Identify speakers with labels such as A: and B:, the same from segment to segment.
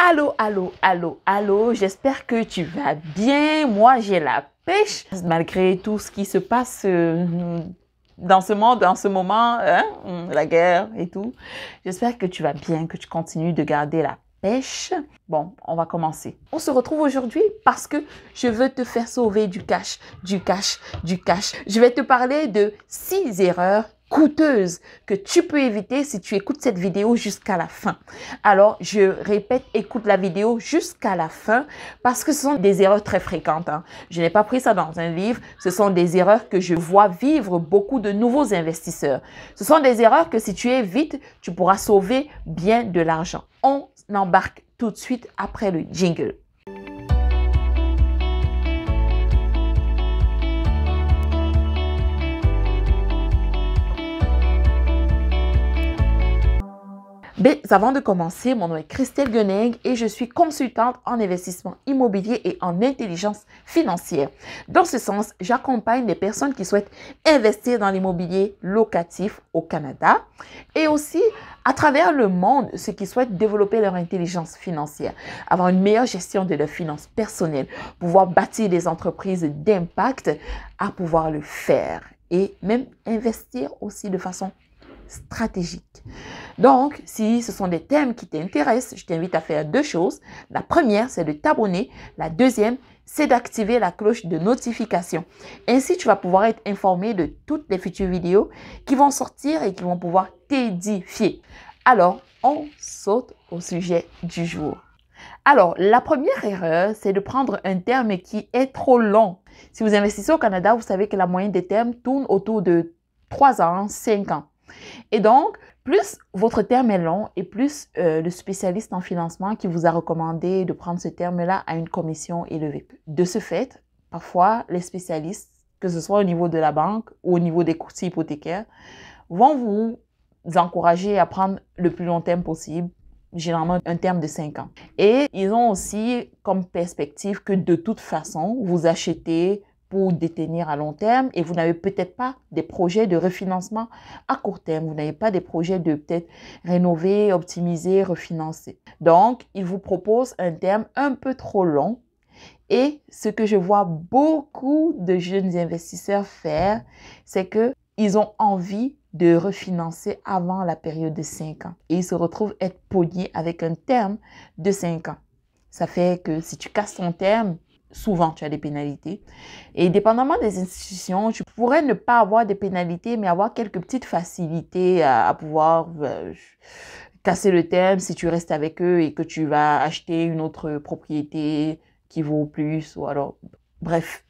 A: Allô, allô, allô, allô, j'espère que tu vas bien. Moi, j'ai la pêche. Malgré tout ce qui se passe dans ce monde, dans ce moment, hein, la guerre et tout. J'espère que tu vas bien, que tu continues de garder la pêche. Bon, on va commencer. On se retrouve aujourd'hui parce que je veux te faire sauver du cash, du cash, du cash. Je vais te parler de 6 erreurs coûteuses que tu peux éviter si tu écoutes cette vidéo jusqu'à la fin. Alors, je répète, écoute la vidéo jusqu'à la fin parce que ce sont des erreurs très fréquentes. Hein. Je n'ai pas pris ça dans un livre. Ce sont des erreurs que je vois vivre beaucoup de nouveaux investisseurs. Ce sont des erreurs que si tu évites, tu pourras sauver bien de l'argent. On embarque tout de suite après le jingle. Mais avant de commencer, mon nom est Christelle Gueneg et je suis consultante en investissement immobilier et en intelligence financière. Dans ce sens, j'accompagne les personnes qui souhaitent investir dans l'immobilier locatif au Canada et aussi à travers le monde, ceux qui souhaitent développer leur intelligence financière, avoir une meilleure gestion de leurs finances personnelles, pouvoir bâtir des entreprises d'impact, à pouvoir le faire et même investir aussi de façon stratégique. Donc, si ce sont des thèmes qui t'intéressent, je t'invite à faire 2 choses. La première, c'est de t'abonner. La deuxième, c'est d'activer la cloche de notification. Ainsi, tu vas pouvoir être informé de toutes les futures vidéos qui vont sortir et qui vont pouvoir t'édifier. Alors, on saute au sujet du jour. Alors, la première erreur, c'est de prendre un terme qui est trop long. Si vous investissez au Canada, vous savez que la moyenne des termes tourne autour de 3 ans, 5 ans. Et donc, plus votre terme est long et plus le spécialiste en financement qui vous a recommandé de prendre ce terme-là a une commission élevée. De ce fait, parfois, les spécialistes, que ce soit au niveau de la banque ou au niveau des courtiers hypothécaires, vont vous encourager à prendre le plus long terme possible, généralement un terme de 5 ans. Et ils ont aussi comme perspective que de toute façon, vous achetez pour détenir à long terme et vous n'avez peut-être pas des projets de refinancement à court terme. Vous n'avez pas des projets de peut-être rénover, optimiser, refinancer. Donc, ils vous proposent un terme un peu trop long et ce que je vois beaucoup de jeunes investisseurs faire, c'est qu'ils ont envie de refinancer avant la période de 5 ans et ils se retrouvent être pognés avec un terme de 5 ans. Ça fait que si tu casses ton terme, souvent, tu as des pénalités. Et dépendamment des institutions, tu pourrais ne pas avoir des pénalités, mais avoir quelques petites facilités à pouvoir casser le terme si tu restes avec eux et que tu vas acheter une autre propriété qui vaut plus. Ou alors, bref,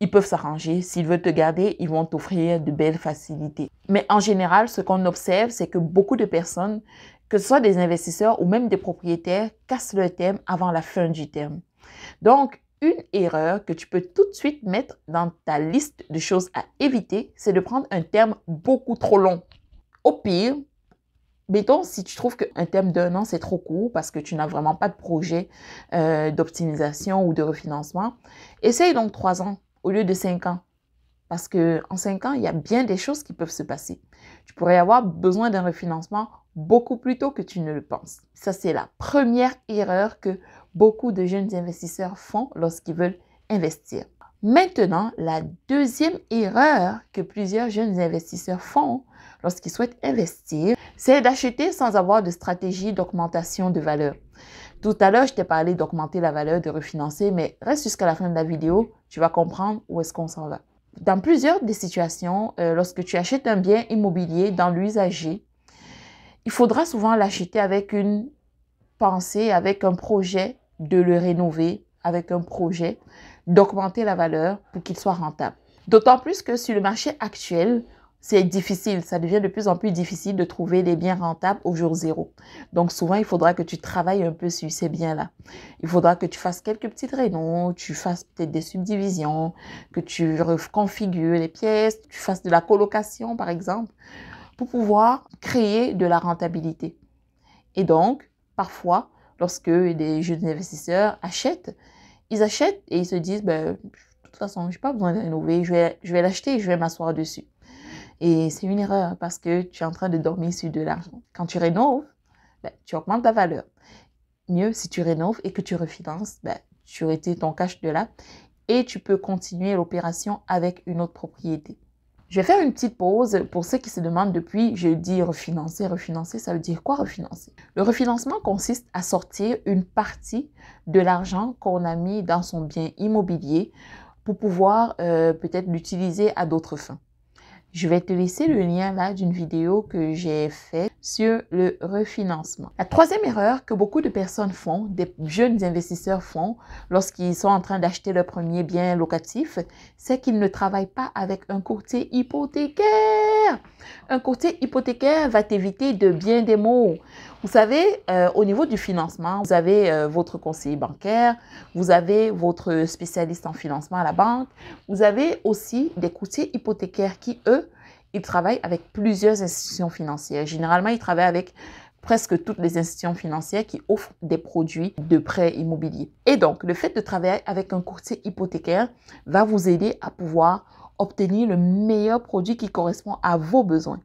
A: ils peuvent s'arranger. S'ils veulent te garder, ils vont t'offrir de belles facilités. Mais en général, ce qu'on observe, c'est que beaucoup de personnes, que ce soit des investisseurs ou même des propriétaires, cassent leur terme avant la fin du terme. Donc, une erreur que tu peux tout de suite mettre dans ta liste de choses à éviter, c'est de prendre un terme beaucoup trop long. Au pire, mettons, si tu trouves qu'un terme d'1 an, c'est trop court parce que tu n'as vraiment pas de projet d'optimisation ou de refinancement, essaye donc 3 ans au lieu de 5 ans. Parce qu'en 5 ans, il y a bien des choses qui peuvent se passer. Tu pourrais avoir besoin d'un refinancement beaucoup plus tôt que tu ne le penses. Ça, c'est la première erreur que beaucoup de jeunes investisseurs font lorsqu'ils veulent investir. Maintenant, la deuxième erreur que plusieurs jeunes investisseurs font lorsqu'ils souhaitent investir, c'est d'acheter sans avoir de stratégie d'augmentation de valeur. Tout à l'heure, je t'ai parlé d'augmenter la valeur, de refinancer, mais reste jusqu'à la fin de la vidéo, tu vas comprendre où est-ce qu'on s'en va. Dans plusieurs des situations, lorsque tu achètes un bien immobilier dans l'usager, il faudra souvent l'acheter avec une pensée, avec un projet de le rénover, avec un projet d'augmenter la valeur pour qu'il soit rentable. D'autant plus que sur le marché actuel, c'est difficile, ça devient de plus en plus difficile de trouver des biens rentables au jour zéro. Donc souvent, il faudra que tu travailles un peu sur ces biens-là. Il faudra que tu fasses quelques petites rénaux, tu fasses peut-être des subdivisions, que tu reconfigures les pièces, tu fasses de la colocation par exemple, pour pouvoir créer de la rentabilité. Et donc, parfois, lorsque des jeunes investisseurs achètent, ils achètent et ils se disent, de toute façon, je n'ai pas besoin de rénover, je vais l'acheter et je vais m'asseoir dessus. Et c'est une erreur parce que tu es en train de dormir sur de l'argent. Quand tu rénoves, tu augmentes ta valeur. mieux, si tu rénoves et que tu refinances, ben, tu retires ton cash de là et tu peux continuer l'opération avec une autre propriété. Je vais faire une petite pause pour ceux qui se demandent depuis, je dis refinancer. Refinancer, ça veut dire quoi refinancer? Le refinancement consiste à sortir une partie de l'argent qu'on a mis dans son bien immobilier pour pouvoir peut-être l'utiliser à d'autres fins. Je vais te laisser le lien là d'une vidéo que j'ai faite sur le refinancement. La troisième erreur que beaucoup de personnes font, des jeunes investisseurs font lorsqu'ils sont en train d'acheter leur premier bien locatif, c'est qu'ils ne travaillent pas avec un courtier hypothécaire. Un courtier hypothécaire va t'éviter de bien des maux. Vous savez, au niveau du financement, vous avez votre conseiller bancaire, vous avez votre spécialiste en financement à la banque, vous avez aussi des courtiers hypothécaires qui, eux, ils travaillent avec plusieurs institutions financières. Généralement, ils travaillent avec presque toutes les institutions financières qui offrent des produits de prêt immobilier. Et donc, le fait de travailler avec un courtier hypothécaire va vous aider à pouvoir obtenir le meilleur produit qui correspond à vos besoins.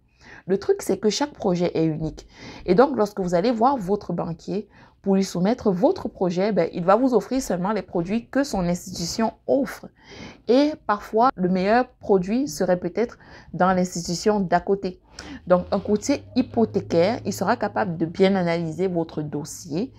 A: Le truc, c'est que chaque projet est unique. Et donc, lorsque vous allez voir votre banquier pour lui soumettre votre projet, ben, il va vous offrir seulement les produits que son institution offre. Et parfois, le meilleur produit serait peut-être dans l'institution d'à côté. Donc, un courtier hypothécaire, il sera capable de bien analyser votre dossier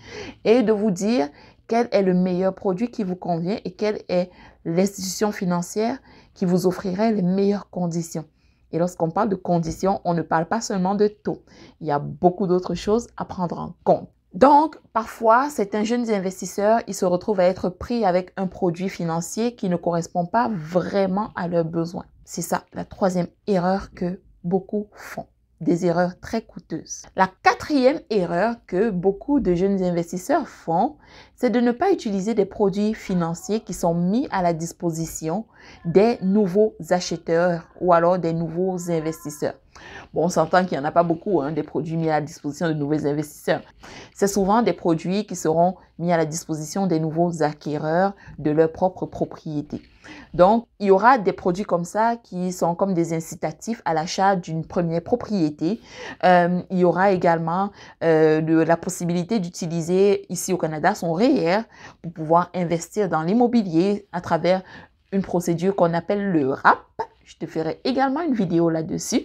A: et de vous dire quel est le meilleur produit qui vous convient et quelle est l'institution financière qui vous offrirait les meilleures conditions. Et lorsqu'on parle de conditions, on ne parle pas seulement de taux. Il y a beaucoup d'autres choses à prendre en compte. Donc, parfois, certains jeunes investisseurs, ils se retrouvent à être pris avec un produit financier qui ne correspond pas vraiment à leurs besoins. C'est ça, la troisième erreur que beaucoup font. Des erreurs très coûteuses. La quatrième erreur que beaucoup de jeunes investisseurs font, c'est de ne pas utiliser des produits financiers qui sont mis à la disposition des nouveaux acheteurs ou alors des nouveaux investisseurs. Bon, on s'entend qu'il n'y en a pas beaucoup, des produits mis à la disposition de nouveaux investisseurs. C'est souvent des produits qui seront mis à la disposition des nouveaux acquéreurs de leur propre propriété. Donc, il y aura des produits comme ça qui sont comme des incitatifs à l'achat d'une première propriété. Il y aura également la possibilité d'utiliser ici au Canada son REER pour pouvoir investir dans l'immobilier à travers une procédure qu'on appelle le RAP. Je te ferai également une vidéo là-dessus.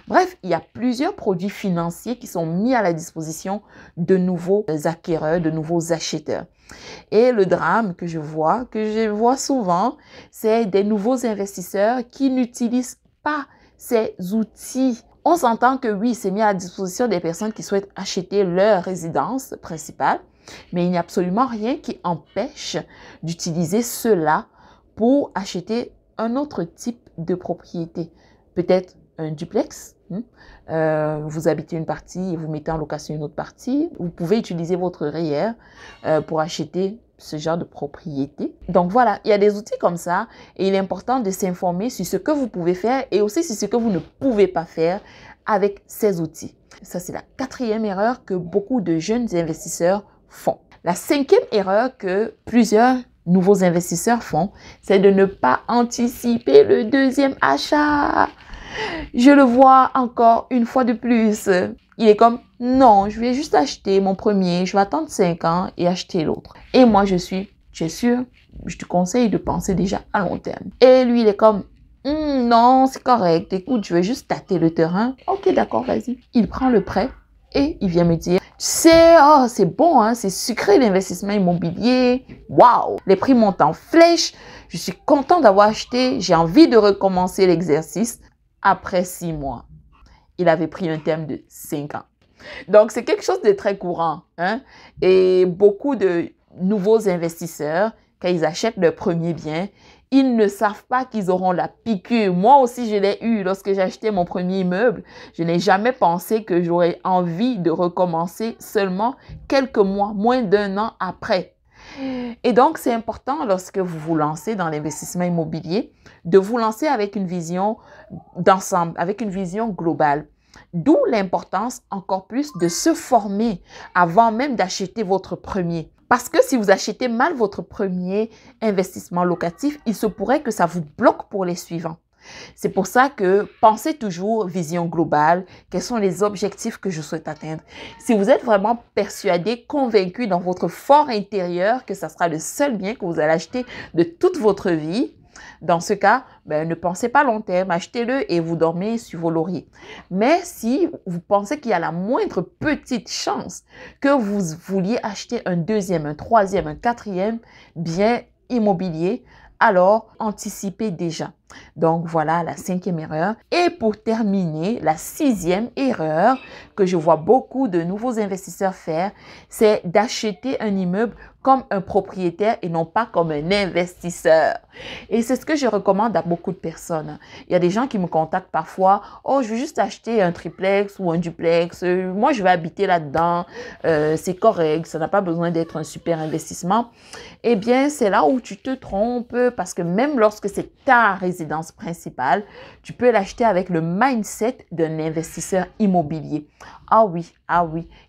A: Bref, il y a plusieurs produits financiers qui sont mis à la disposition de nouveaux acquéreurs, de nouveaux acheteurs. Et le drame que je vois souvent, c'est des nouveaux investisseurs qui n'utilisent pas ces outils. On s'entend que oui, c'est mis à la disposition des personnes qui souhaitent acheter leur résidence principale, mais il n'y a absolument rien qui empêche d'utiliser cela pour acheter un autre type de propriété. Peut-être un duplex. Vous habitez une partie et vous mettez en location une autre partie. Vous pouvez utiliser votre REER pour acheter ce genre de propriété. Donc voilà, il y a des outils comme ça et il est important de s'informer sur ce que vous pouvez faire et aussi sur ce que vous ne pouvez pas faire avec ces outils. Ça, c'est la quatrième erreur que beaucoup de jeunes investisseurs font. La cinquième erreur que plusieurs nouveaux investisseurs font, c'est de ne pas anticiper le deuxième achat. Je le vois encore une fois de plus. Il est comme, non, je vais juste acheter mon premier, je vais attendre 5 ans et acheter l'autre. Et moi, tu es sûr, je te conseille de penser déjà à long terme. Et lui, il est comme, non, c'est correct, écoute, je vais juste tâter le terrain. Ok, d'accord, vas-y. Il prend le prêt et il vient me dire, tu sais, oh, c'est bon, hein, c'est sucré l'investissement immobilier. Waouh, les prix montent en flèche. Je suis content d'avoir acheté. J'ai envie de recommencer l'exercice. Après 6 mois, il avait pris un terme de 5 ans. Donc, c'est quelque chose de très courant. Et beaucoup de nouveaux investisseurs, quand ils achètent leur premier bien, ils ne savent pas qu'ils auront la piqûre. Moi aussi, je l'ai eu lorsque j'ai acheté mon premier immeuble. Je n'ai jamais pensé que j'aurais envie de recommencer seulement quelques mois, moins d'1 an après. Et donc, c'est important lorsque vous vous lancez dans l'investissement immobilier, de vous lancer avec une vision d'ensemble, avec une vision globale. D'où l'importance encore plus de se former avant même d'acheter votre premier. Parce que si vous achetez mal votre premier investissement locatif, il se pourrait que ça vous bloque pour les suivants. C'est pour ça que pensez toujours vision globale. Quels sont les objectifs que je souhaite atteindre? Si vous êtes vraiment persuadé, convaincu dans votre fort intérieur que ça sera le seul bien que vous allez acheter de toute votre vie, dans ce cas, ne pensez pas long terme, achetez-le et vous dormez sur vos lauriers. Mais si vous pensez qu'il y a la moindre petite chance que vous vouliez acheter un deuxième, un troisième, un quatrième bien immobilier, alors anticipez déjà. Donc voilà la 5e erreur. Et pour terminer, la 6e erreur que je vois beaucoup de nouveaux investisseurs faire, c'est d'acheter un immeuble comme un propriétaire et non pas comme un investisseur. Et c'est ce que je recommande à beaucoup de personnes. Il y a des gens qui me contactent parfois, « Oh, je veux juste acheter un triplex ou un duplex. Moi, je vais habiter là-dedans. C'est correct. Ça n'a pas besoin d'être un super investissement. » Eh bien, c'est là où tu te trompes parce que même lorsque c'est ta résidence principale, tu peux l'acheter avec le mindset d'un investisseur immobilier. Ah oui,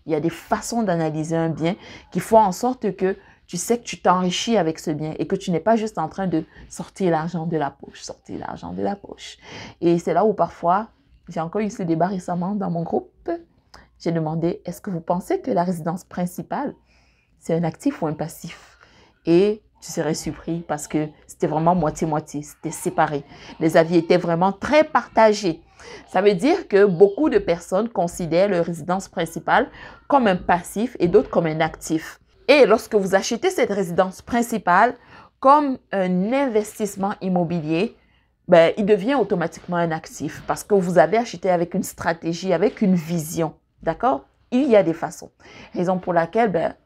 A: il y a des façons d'analyser un bien qui font en sorte que tu sais que tu t'enrichis avec ce bien et que tu n'es pas juste en train de sortir l'argent de la poche, sortir l'argent de la poche. Et c'est là où parfois, j'ai encore eu ce débat récemment dans mon groupe, j'ai demandé, est-ce que vous pensez que la résidence principale, c'est un actif ou un passif? Et tu serais surpris parce que c'était vraiment moitié-moitié, c'était séparé. Les avis étaient vraiment très partagés. Ça veut dire que beaucoup de personnes considèrent leur résidence principale comme un passif et d'autres comme un actif. Et lorsque vous achetez cette résidence principale comme un investissement immobilier, il devient automatiquement un actif parce que vous avez acheté avec une stratégie, avec une vision. D'accord? Il y a des façons. Raison pour laquelle,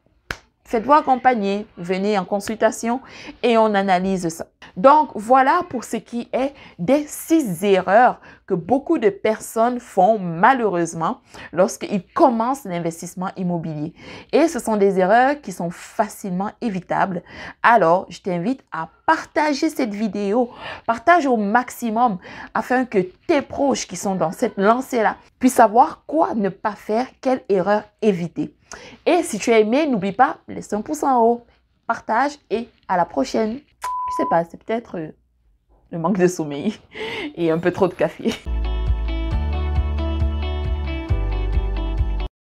A: faites-vous accompagner, venez en consultation et on analyse ça. Donc, voilà pour ce qui est des 6 erreurs que beaucoup de personnes font malheureusement lorsqu'ils commencent l'investissement immobilier. Et ce sont des erreurs qui sont facilement évitables. Alors, je t'invite à partager cette vidéo, partage au maximum afin que tes proches qui sont dans cette lancée-là puissent savoir quoi ne pas faire, quelle erreur éviter. Et si tu as aimé, n'oublie pas, laisse un pouce en haut, partage et à la prochaine. Je sais pas, c'est peut-être le manque de sommeil et un peu trop de café.